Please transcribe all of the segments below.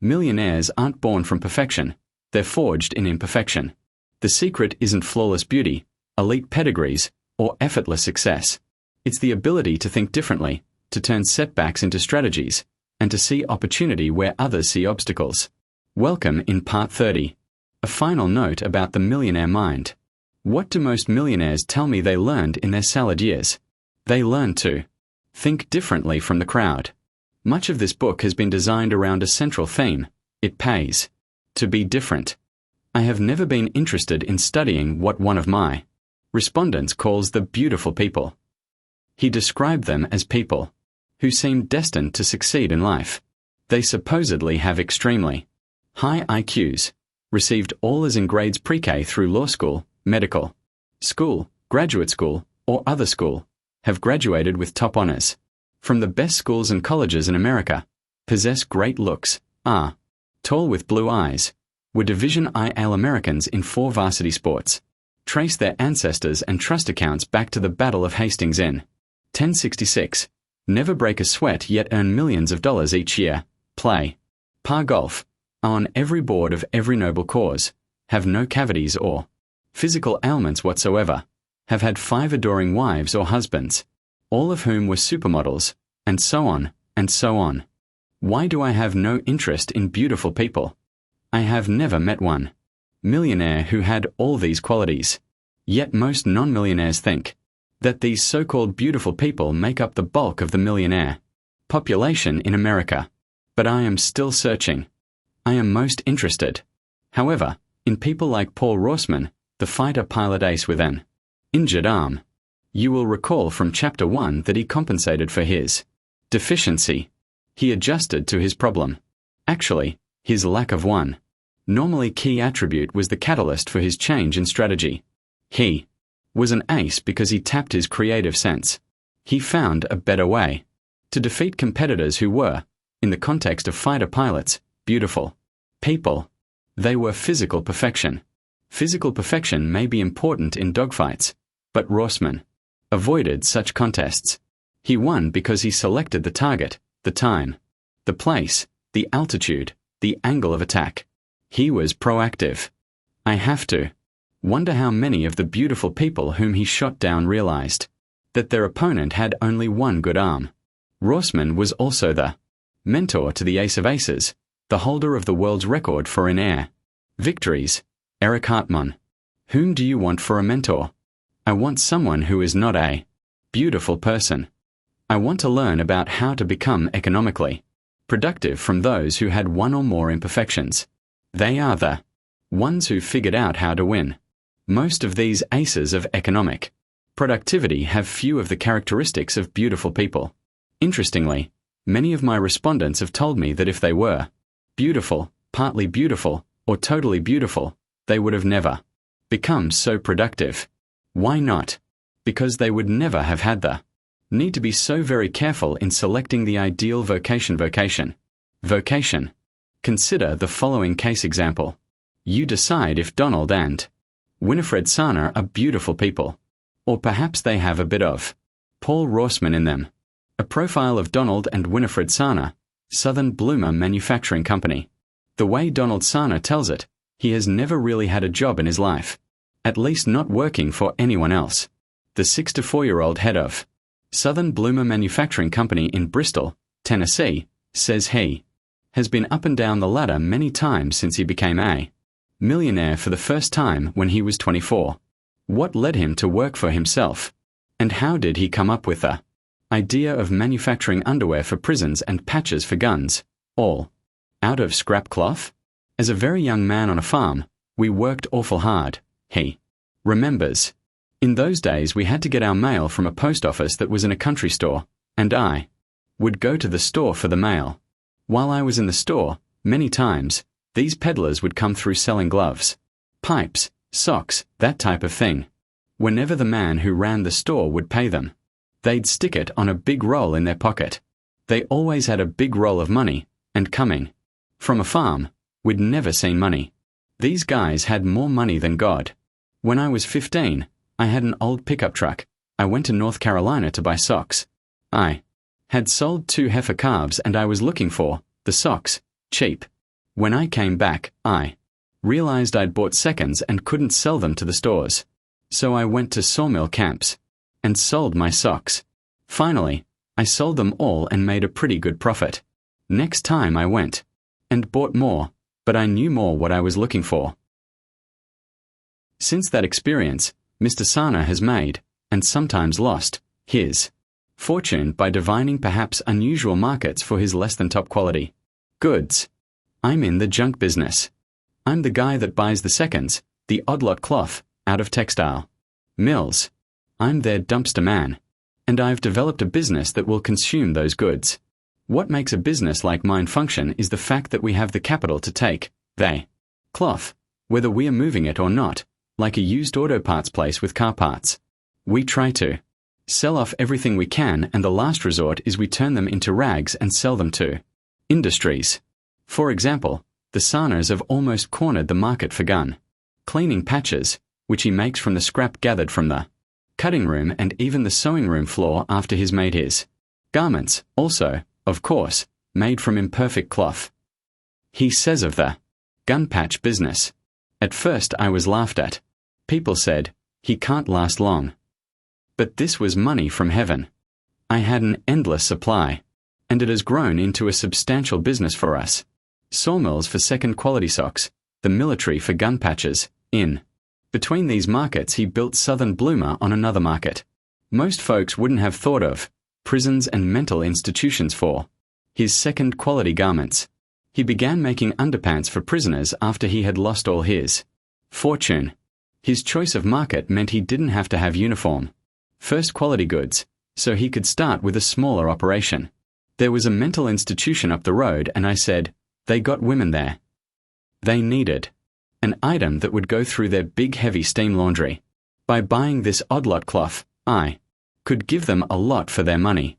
Millionaires aren't born from perfection, they're forged in imperfection. The secret isn't flawless beauty, elite pedigrees, or effortless success. It's the ability to think differently, to turn setbacks into strategies, and to see opportunity where others see obstacles. Welcome in Part 30. A final note about the millionaire mind. What do most millionaires tell me they learned in their salad years? They learned to think differently from the crowd. Much of this book has been designed around a central theme: it pays to be different. I have never been interested in studying what one of my respondents calls the beautiful people. He described them as people who seem destined to succeed in life. They supposedly have extremely high IQs, received all A's in grades pre-K through law school, medical school, graduate school, or other school, have graduated with top honors from the best schools and colleges in America, possess great looks, are tall with blue eyes, were Division I All-Americans in 4 varsity sports, trace their ancestors and trust accounts back to the Battle of Hastings in 1066, never break a sweat yet earn millions of dollars each year, play par golf, are on every board of every noble cause, have no cavities or physical ailments whatsoever, have had 5 adoring wives or husbands, all of whom were supermodels, and so on, and so on. Why do I have no interest in beautiful people? I have never met one millionaire who had all these qualities. Yet most non-millionaires think that these so-called beautiful people make up the bulk of the millionaire population in America. But I am still searching. I am most interested, however, in people like Paul Rossman, the fighter pilot ace with an injured arm. You will recall from Chapter 1 that he compensated for his deficiency. He adjusted to his problem. Actually, his lack of one normally key attribute was the catalyst for his change in strategy. He was an ace because he tapped his creative sense. He found a better way to defeat competitors who were, in the context of fighter pilots, beautiful people. They were physical perfection. Physical perfection may be important in dogfights, but Rossman avoided such contests. He won because he selected the target, the time, the place, the altitude, the angle of attack. He was proactive. I have to wonder how many of the beautiful people whom he shot down realized that their opponent had only one good arm. Rossman was also the mentor to the ace of aces, the holder of the world's record for in-air victories, Eric Hartmann. Whom do you want for a mentor? I want someone who is not a beautiful person. I want to learn about how to become economically productive from those who had one or more imperfections. They are the ones who figured out how to win. Most of these aces of economic productivity have few of the characteristics of beautiful people. Interestingly, many of my respondents have told me that if they were beautiful, partly beautiful, or totally beautiful, they would have never become so productive. Why not? Because they would never have had the need to be so very careful in selecting the ideal vocation. Consider the following case example. You decide if Donald and Winifred Sana are beautiful people, or perhaps they have a bit of Paul Rossman in them. A profile of Donald and Winifred Sana, Southern Bloomer Manufacturing Company. The way Donald Sana tells it, he has never really had a job in his life, at least not working for anyone else. The 64-year-old head of Southern Bloomer Manufacturing Company in Bristol, Tennessee, says he has been up and down the ladder many times since he became a millionaire for the first time when he was 24. What led him to work for himself? And how did he come up with the idea of manufacturing underwear for prisons and patches for guns, all out of scrap cloth? As a very young man on a farm, we worked awful hard, he remembers. In those days we had to get our mail from a post office that was in a country store, and I would go to the store for the mail. While I was in the store, many times, these peddlers would come through selling gloves, pipes, socks, that type of thing. Whenever the man who ran the store would pay them, they'd stick it on a big roll in their pocket. They always had a big roll of money, and coming from a farm, we'd never seen money. These guys had more money than God. When I was 15, I had an old pickup truck. I went to North Carolina to buy socks. I had sold 2 heifer calves and I was looking for the socks, cheap. When I came back, I realized I'd bought seconds and couldn't sell them to the stores. So I went to sawmill camps and sold my socks. Finally, I sold them all and made a pretty good profit. Next time I went and bought more, but I knew more what I was looking for. Since that experience, Mr. Sana has made, and sometimes lost, his fortune by divining perhaps unusual markets for his less than top quality goods. I'm in the junk business. I'm the guy that buys the seconds, the odd lot cloth, out of textile mills. I'm their dumpster man. And I've developed a business that will consume those goods. What makes a business like mine function is the fact that we have the capital to take the cloth, whether we are moving it or not, like a used auto parts place with car parts. We try to sell off everything we can, and the last resort is we turn them into rags and sell them to industries. For example, the Sanas have almost cornered the market for gun cleaning patches, which he makes from the scrap gathered from the cutting room and even the sewing room floor after he's made his garments, also, of course, made from imperfect cloth. He says of the gun patch business, "At first I was laughed at. People said, he can't last long. But this was money from heaven. I had an endless supply, and it has grown into a substantial business for us. Sawmills for second quality socks, the military for gun patches, in between these markets he built Southern Bloomer on another market. Most folks wouldn't have thought of prisons and mental institutions for his second quality garments. He began making underpants for prisoners after he had lost all his fortune. His choice of market meant he didn't have to have uniform first quality goods, so he could start with a smaller operation. There was a mental institution up the road, and I said, they got women there. They needed an item that would go through their big heavy steam laundry. By buying this odd lot cloth, I could give them a lot for their money.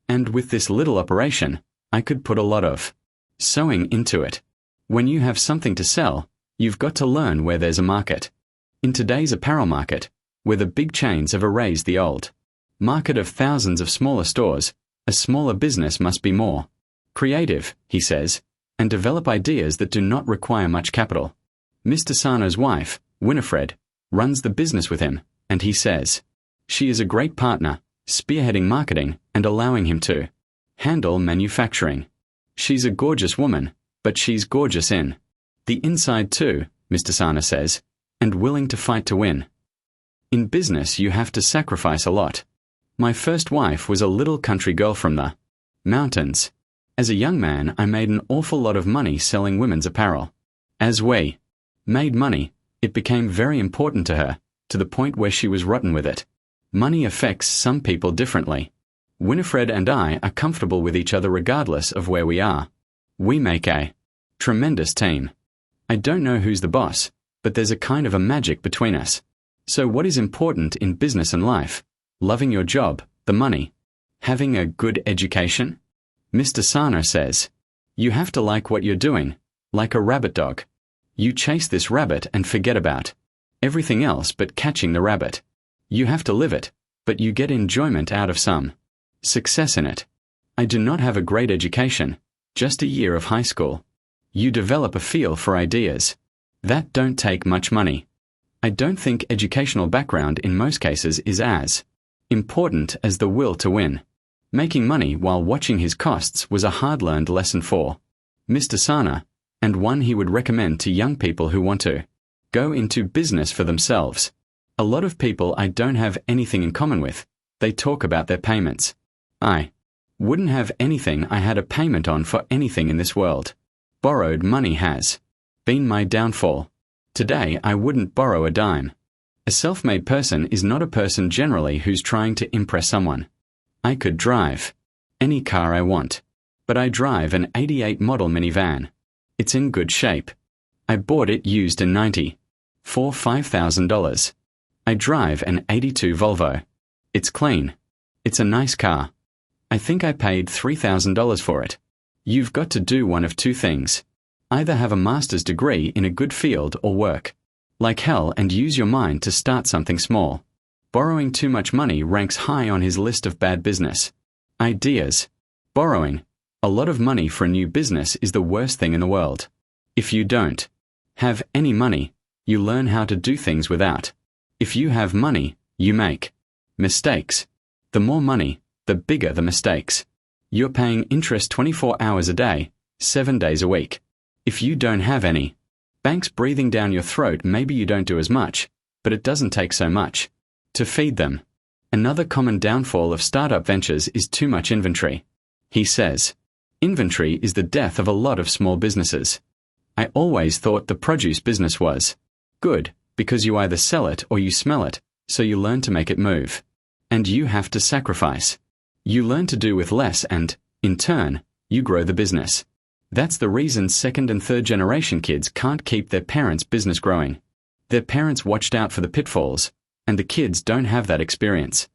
And with this little operation, I could put a lot of sewing into it. When you have something to sell, you've got to learn where there's a market. In today's apparel market, where the big chains have erased the old market of thousands of smaller stores, a smaller business must be more creative, he says, and develop ideas that do not require much capital. Mr. Sana's wife, Winifred, runs the business with him, and he says she is a great partner, spearheading marketing and allowing him to handle manufacturing. She's a gorgeous woman, but she's gorgeous in the inside too, Mr. Sana says, and willing to fight to win. In business you have to sacrifice a lot. My first wife was a little country girl from the mountains. As a young man I made an awful lot of money selling women's apparel. As we made money, it became very important to her, to the point where she was rotten with it. Money affects some people differently. Winifred and I are comfortable with each other regardless of where we are. We make a tremendous team. I don't know who's the boss, but there's a kind of a magic between us. So what is important in business and life? Loving your job, the money, having a good education? Mr. Sana says, you have to like what you're doing, like a rabbit dog. You chase this rabbit and forget about everything else but catching the rabbit. You have to live it, but you get enjoyment out of some success in it. I do not have a great education, just a year of high school. You develop a feel for ideas. That don't take much money. I don't think educational background in most cases is as important as the will to win. Making money while watching his costs was a hard-learned lesson for Mr. Sana, and one he would recommend to young people who want to go into business for themselves. A lot of people I don't have anything in common with. They talk about their payments. I wouldn't have anything I had a payment on for anything in this world. Borrowed money has been my downfall. Today I wouldn't borrow a dime. A self-made person is not a person generally who's trying to impress someone. I could drive any car I want, but I drive an '88 model minivan. It's in good shape. I bought it used in '90 for $5,000. I drive an '82 Volvo. It's clean. It's a nice car. I think I paid $3,000 for it. You've got to do one of two things. Either have a master's degree in a good field or work like hell and use your mind to start something small. Borrowing too much money ranks high on his list of bad business ideas. Borrowing a lot of money for a new business is the worst thing in the world. If you don't have any money, you learn how to do things without. If you have money, you make mistakes. The more money, the bigger the mistakes. You're paying interest 24 hours a day, 7 days a week. If you don't have any banks breathing down your throat, maybe you don't do as much, but it doesn't take so much to feed them. Another common downfall of startup ventures is too much inventory. He says, inventory is the death of a lot of small businesses. I always thought the produce business was good because you either sell it or you smell it, so you learn to make it move. And you have to sacrifice. You learn to do with less and, in turn, you grow the business. That's the reason second and third generation kids can't keep their parents' business growing. Their parents watched out for the pitfalls, and the kids don't have that experience.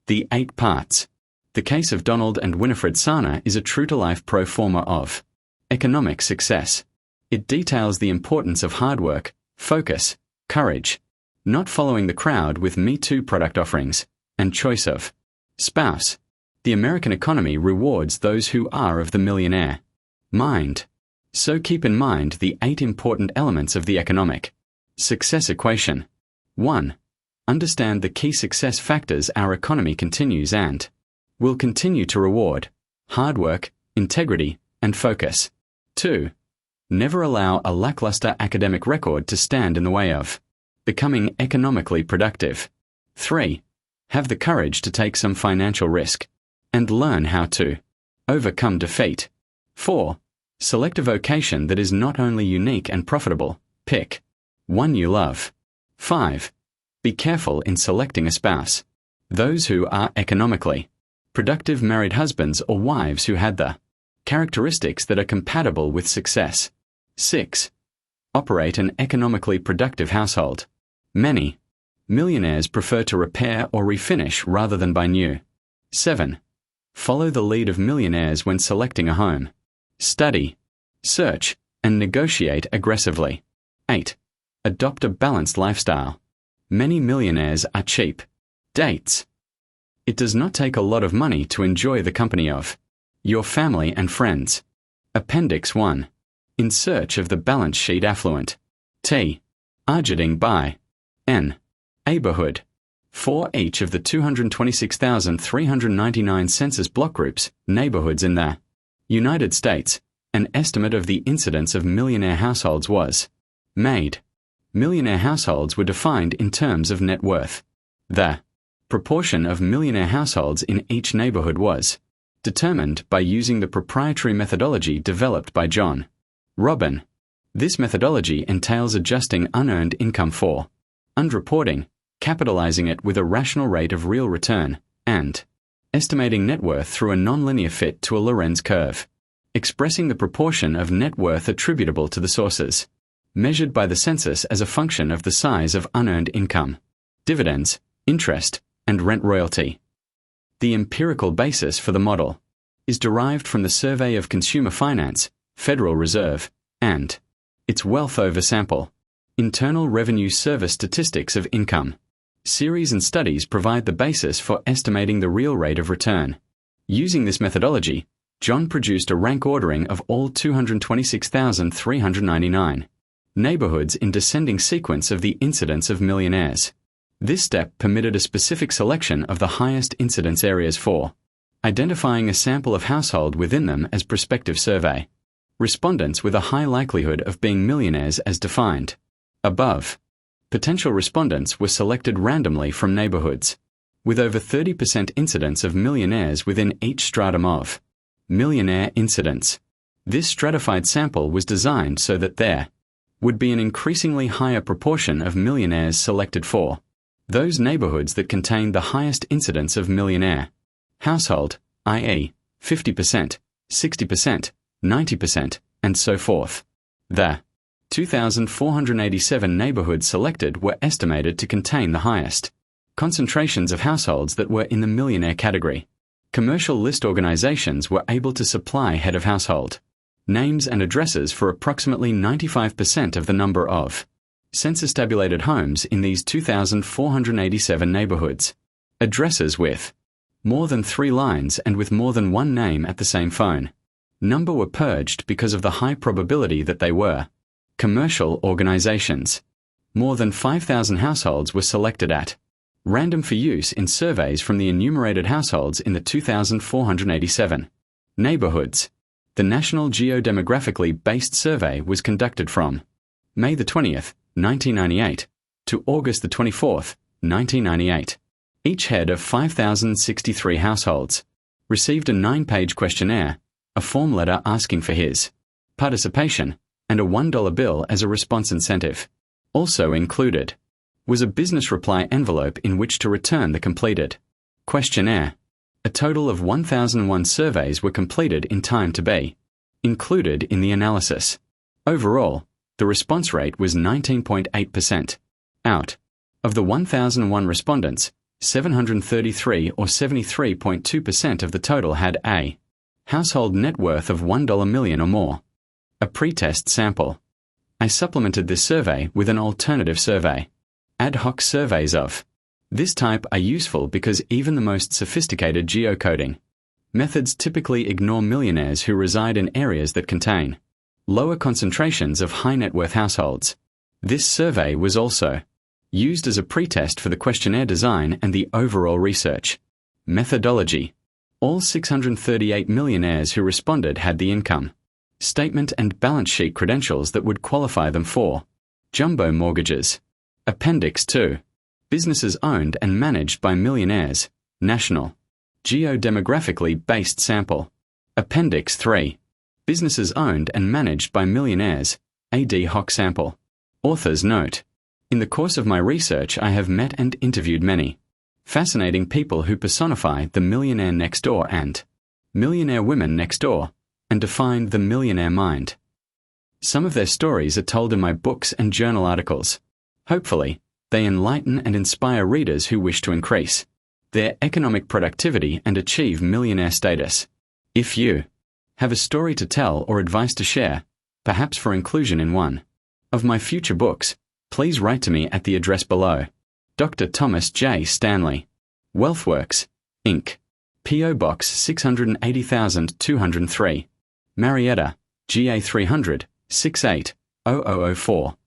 The 8 parts. The case of Donald and Winifred Sana is a true-to-life pro forma of economic success. It details the importance of hard work, focus, courage, not following the crowd with Me Too product offerings, and choice of spouse. The American economy rewards those who are of the millionaire mind. So keep in mind the 8 important elements of the economic success equation. 1. Understand the key success factors our economy continues and will continue to reward: hard work, integrity, and focus. 2. Never allow a lackluster academic record to stand in the way of becoming economically productive. 3. Have the courage to take some financial risk and learn how to overcome defeat. 4. Select a vocation that is not only unique and profitable. Pick one you love. 5. Be careful in selecting a spouse. Those who are economically productive married husbands or wives who had the characteristics that are compatible with success. 6. Operate an economically productive household. Many millionaires prefer to repair or refinish rather than buy new. 7. Follow the lead of millionaires when selecting a home. Study, search, and negotiate aggressively. 8. Adopt a balanced lifestyle. Many millionaires are cheap dates. It does not take a lot of money to enjoy the company of your family and friends. Appendix 1. In search of the balance sheet affluent. T. Argeting by N. Neighborhood. For each of the 226,399 census block groups, neighborhoods in the United States, an estimate of the incidence of millionaire households was made. Millionaire households were defined in terms of net worth. The proportion of millionaire households in each neighborhood was determined by using the proprietary methodology developed by John Robin. This methodology entails adjusting unearned income for underreporting, capitalizing it with a rational rate of real return, and estimating net worth through a nonlinear fit to a Lorenz curve, expressing the proportion of net worth attributable to the sources, measured by the census as a function of the size of unearned income, dividends, interest, and rent royalty. The empirical basis for the model is derived from the Survey of Consumer Finance, Federal Reserve, and its wealth over sample, Internal Revenue Service statistics of income. Series and studies provide the basis for estimating the real rate of return. Using this methodology, John produced a rank ordering of all 226,399 neighborhoods in descending sequence of the incidence of millionaires. This step permitted a specific selection of the highest incidence areas for identifying a sample of household within them as prospective survey respondents with a high likelihood of being millionaires as defined above. Potential respondents were selected randomly from neighborhoods with over 30% incidence of millionaires within each stratum of millionaire incidence. This stratified sample was designed so that there would be an increasingly higher proportion of millionaires selected for those neighborhoods that contained the highest incidence of millionaire household, i.e., 50%, 60%, 90%, and so forth. The 2,487 neighborhoods selected were estimated to contain the highest concentrations of households that were in the millionaire category. Commercial list organizations were able to supply head of household names and addresses for approximately 95% of the number of census-tabulated homes in these 2,487 neighborhoods. Addresses with more than 3 lines and with more than one name at the same phone number were purged because of the high probability that they were Commercial organizations. More than 5,000 households were selected at random for use in surveys from the enumerated households in the 2,487 neighborhoods. The National Geodemographically Based Survey was conducted from May 20th, 1998 to August 24th, 1998. Each head of 5,063 households received a 9-page questionnaire, a form letter asking for his participation, and a $1 bill as a response incentive. Also included was a business reply envelope in which to return the completed questionnaire. A total of 1,001 surveys were completed in time to be included in the analysis. Overall, the response rate was 19.8%. Out of the 1,001 respondents, 733 or 73.2% of the total had a household net worth of $1 million or more. A pretest sample. I supplemented this survey with an alternative survey. Ad hoc surveys of this type are useful because even the most sophisticated geocoding methods typically ignore millionaires who reside in areas that contain lower concentrations of high net worth households. This survey was also used as a pretest for the questionnaire design and the overall research methodology. All 638 millionaires who responded had the income statement and balance sheet credentials that would qualify them for jumbo mortgages. Appendix 2. Businesses owned and managed by Millionaires, National Geodemographically Based Sample. Appendix 3. Businesses owned and managed by Millionaires, ad hoc sample. Author's note. In the course of my research, I have met and interviewed many fascinating people who personify the millionaire next door and millionaire women next door and define the millionaire mind. Some of their stories are told in my books and journal articles. Hopefully, they enlighten and inspire readers who wish to increase their economic productivity and achieve millionaire status. If you have a story to tell or advice to share, perhaps for inclusion in one of my future books, please write to me at the address below. Dr. Thomas J. Stanley, WealthWorks, Inc., P.O. Box 680,203, Marietta, GA 300, 680004.